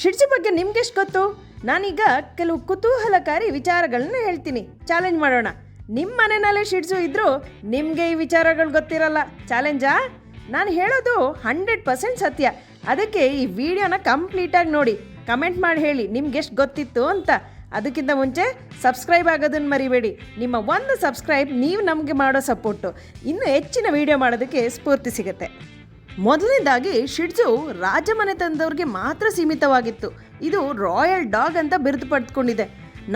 ಶಿಡ್ಜು ಬಗ್ಗೆ ನಿಮ್ಗೆಷ್ಟು ಗೊತ್ತು? ನಾನೀಗ ಕೆಲವು ಕುತೂಹಲಕಾರಿ ವಿಚಾರಗಳನ್ನ ಹೇಳ್ತೀನಿ. ಚಾಲೆಂಜ್ ಮಾಡೋಣ. ನಿಮ್ಮ ಮನೆಯಲ್ಲೇ ಶಿಡ್ಜು ಇದ್ದರೂ ನಿಮಗೆ ಈ ವಿಚಾರಗಳು ಗೊತ್ತಿರಲ್ಲ. ಚಾಲೆಂಜಾ? ನಾನು ಹೇಳೋದು 100% ಸತ್ಯ. ಅದಕ್ಕೆ ಈ ವಿಡಿಯೋನ ಕಂಪ್ಲೀಟಾಗಿ ನೋಡಿ, ಕಮೆಂಟ್ ಮಾಡಿ ಹೇಳಿ ನಿಮ್ಗೆಷ್ಟು ಗೊತ್ತಿತ್ತು ಅಂತ. ಅದಕ್ಕಿಂತ ಮುಂಚೆ ಸಬ್ಸ್ಕ್ರೈಬ್ ಆಗೋದನ್ನು ಮರಿಬೇಡಿ. ನಿಮ್ಮ ಒಂದು ಸಬ್ಸ್ಕ್ರೈಬ್ ನೀವು ನಮಗೆ ಮಾಡೋ ಸಪೋರ್ಟು ಇನ್ನೂ ಹೆಚ್ಚಿನ ವಿಡಿಯೋ ಮಾಡೋದಕ್ಕೆ ಸ್ಫೂರ್ತಿ ಸಿಗುತ್ತೆ. ಮೊದಲನೇದಾಗಿ ಶಿಡ್ಜು ರಾಜಮನೆತನದವ್ರಿಗೆ ಮಾತ್ರ ಸೀಮಿತವಾಗಿತ್ತು. ಇದು ರಾಯಲ್ ಡಾಗ್ ಅಂತ ಬಿರುದು ಪಡೆದುಕೊಂಡಿದೆ.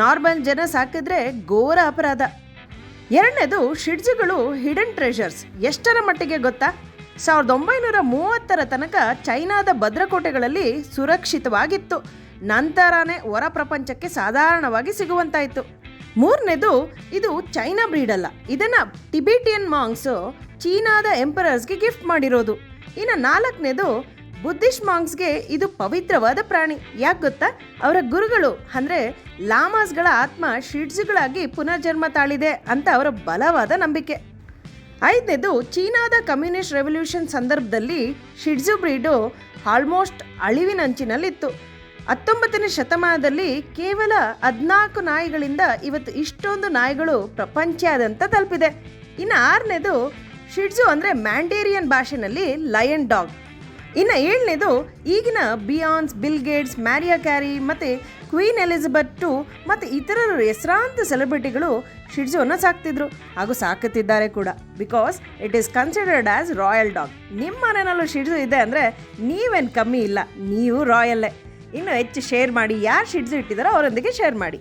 ನಾರ್ಮಲ್ ಜನ ಸಾಕಿದ್ರೆ ಘೋರ ಅಪರಾಧ. ಎರಡನೇದು, ಶಿಡ್ಜುಗಳು ಹಿಡನ್ ಟ್ರೆಷರ್ಸ್. ಎಷ್ಟರ ಮಟ್ಟಿಗೆ ಗೊತ್ತಾ? 1930 ತನಕ ಚೈನಾದ ಭದ್ರಕೋಟೆಗಳಲ್ಲಿ ಸುರಕ್ಷಿತವಾಗಿತ್ತು. ನಂತರನೇ ಹೊರ ಪ್ರಪಂಚಕ್ಕೆ ಸಾಧಾರಣವಾಗಿ ಸಿಗುವಂತಾಯಿತು. ಮೂರನೇದು, ಇದು ಚೈನಾ ಬ್ರೀಡ್ ಅಲ್ಲ. ಇದನ್ನು ಟಿಬೆಟಿಯನ್ ಮಾಂಗ್ಸು ಚೀನಾದ ಎಂಪರರ್ಸ್ಗೆ ಗಿಫ್ಟ್ ಮಾಡಿರೋದು. ಇನ್ನು ನಾಲ್ಕನೇದು, ಬುದ್ಧಿಸ್ಟ್ ಮಾಂಗ್ಸ್ಗೆ ಇದು ಪವಿತ್ರವಾದ ಪ್ರಾಣಿ. ಯಾಕೆ ಗೊತ್ತಾ? ಅವರ ಗುರುಗಳು ಅಂದರೆ ಲಾಮಾಸ್ಗಳ ಆತ್ಮ ಶಿಡ್ಜುಗಳಾಗಿ ಪುನರ್ಜನ್ಮ ತಾಳಿದೆ ಅಂತ ಅವರ ಬಲವಾದ ನಂಬಿಕೆ. ಐದನೇದು, ಚೀನಾದ ಕಮ್ಯುನಿಸ್ಟ್ ರೆವಲ್ಯೂಷನ್ ಸಂದರ್ಭದಲ್ಲಿ ಶಿಡ್ಜು ಬ್ರೀಡು ಆಲ್ಮೋಸ್ಟ್ ಅಳಿವಿನಂಚಿನಲ್ಲಿತ್ತು. 19ನೇ ಶತಮಾನದಲ್ಲಿ ಕೇವಲ 14 ನಾಯಿಗಳಿಂದ ಇವತ್ತು ಇಷ್ಟೊಂದು ನಾಯಿಗಳು ಪ್ರಪಂಚಾದ್ಯಂತ ತಲುಪಿದೆ. ಇನ್ನು ಆರನೇದು, ಶಿಡ್ಜು ಅಂದರೆ ಮ್ಯಾಂಡೇರಿಯನ್ ಭಾಷೆಯಲ್ಲಿ ಲಯನ್ ಡಾಗ್. ಇನ್ನು ಏಳನೇದು, ಈಗಿನ ಬಿಯಾನ್ಸ್, ಬಿಲ್ ಗೇಟ್ಸ್, ಮ್ಯಾರಿಯಾ ಕ್ಯಾರಿ ಮತ್ತು ಕ್ವೀನ್ ಎಲಿಜಬೆತ್ II ಮತ್ತು ಇತರರು ಹೆಸರಾಂತ ಸೆಲೆಬ್ರಿಟಿಗಳು ಶಿಡ್ಜುವನ್ನು ಸಾಕ್ತಿದ್ರು ಹಾಗೂ ಸಾಕುತ್ತಿದ್ದಾರೆ ಕೂಡ. Because it is considered as royal dog. ನಿಮ್ಮ ಮನೆಯಲ್ಲೂ ಶಿಡ್ಜು ಇದೆ ಅಂದರೆ ನೀವೇನು ಕಮ್ಮಿ ಇಲ್ಲ, ನೀವು ರಾಯಲ್ಲೇ. ಇನ್ನೂ ಹೆಚ್ಚು ಶೇರ್ ಮಾಡಿ. ಯಾರು ಶಿಡ್ಜು ಇಟ್ಟಿದ್ದಾರೋ ಅವರೊಂದಿಗೆ ಶೇರ್ ಮಾಡಿ.